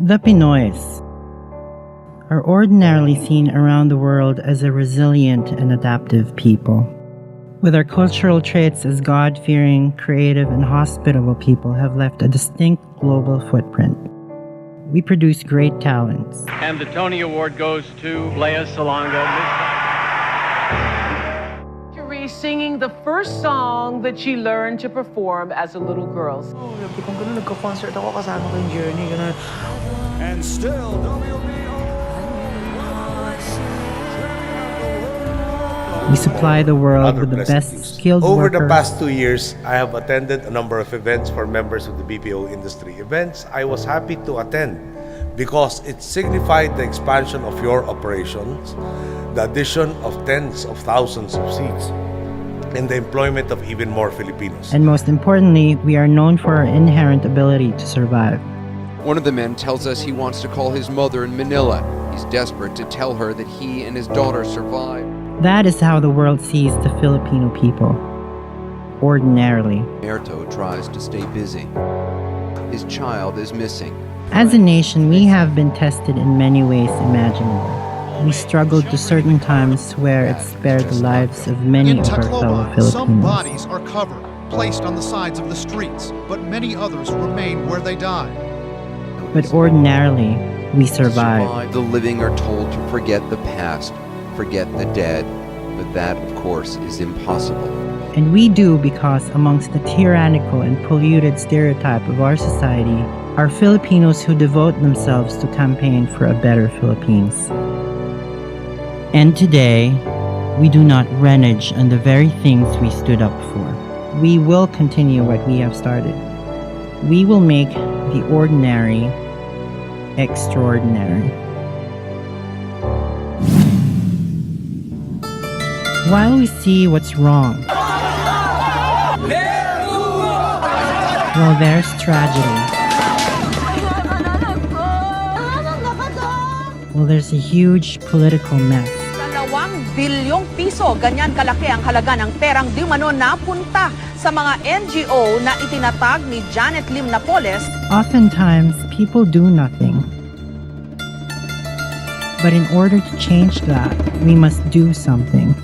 The Pinoys are ordinarily seen around the world as a resilient and adaptive people. With our cultural traits as God-fearing, creative, and hospitable people have left a distinct global footprint. We produce great talents. And the Tony Award goes to Lea Salonga. Singing the first song that she learned to perform as a little girl. Nagko-concert ako kasama ko yung Journey. And still, We supply the world with the best skilled Over workers. the past 2 years, I have attended a number of events for members of the BPO industry. Events I was happy to attend because it signified the expansion of your operations, the addition of tens of thousands of seats, and the employment of even more Filipinos. And most importantly, we are known for our inherent ability to survive. One of the men tells us he wants to call his mother in Manila. He's desperate to tell her that he and his daughter survived. That is how the world sees the Filipino people. Ordinarily. Erto tries to stay busy. His child is missing. As a nation, we have been tested in many ways imaginable. We struggled to certain times where it spared the lives of many of our fellow Filipinos. some bodies are covered, placed on the sides of the streets, but many others remain where they died. But ordinarily, we survive. The living are told to forget the past, forget the dead, but that, of course, is impossible. And we do because amongst the tyrannical and polluted stereotype of our society are Filipinos who devote themselves to campaign for a better Philippines. And today, we do not renege on the very things we stood up for. We will continue what we have started. We will make the ordinary extraordinary. While we see what's wrong, well, there's tragedy. Well, there's a huge political mess. 2 bilyong piso, ganyan kalaki ang halaga ng perang di umano napunta sa mga NGO na itinatag ni Janet Lim Napoles. Oftentimes, people do nothing. But in order to change that, we must do something.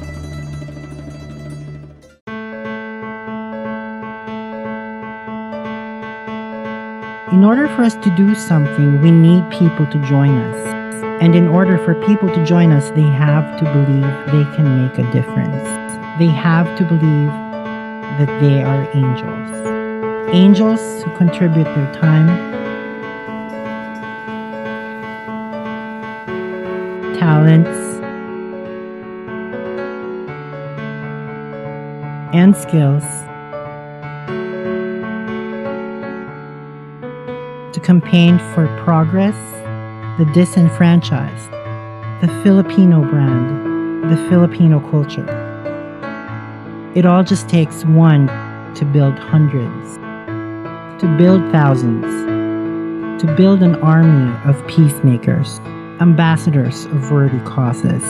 In order for us to do something, we need people to join us. And in order for people to join us, they have to believe they can make a difference. They have to believe that they are angels. Angels who contribute their time, talents, and skills to campaign for progress, the disenfranchised, the Filipino brand, the Filipino culture. It all just takes one to build hundreds, to build thousands, to build an army of peacemakers, ambassadors of worthy causes,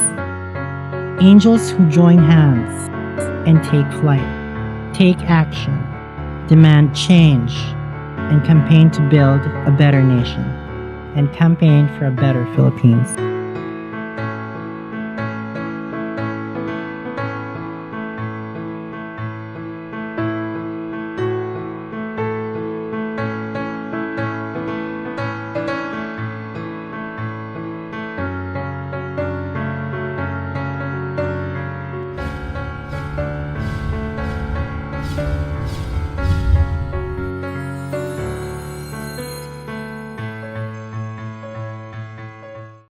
angels who join hands and take flight, take action, demand change, and campaign to build a better nation, and campaign for a better Philippines.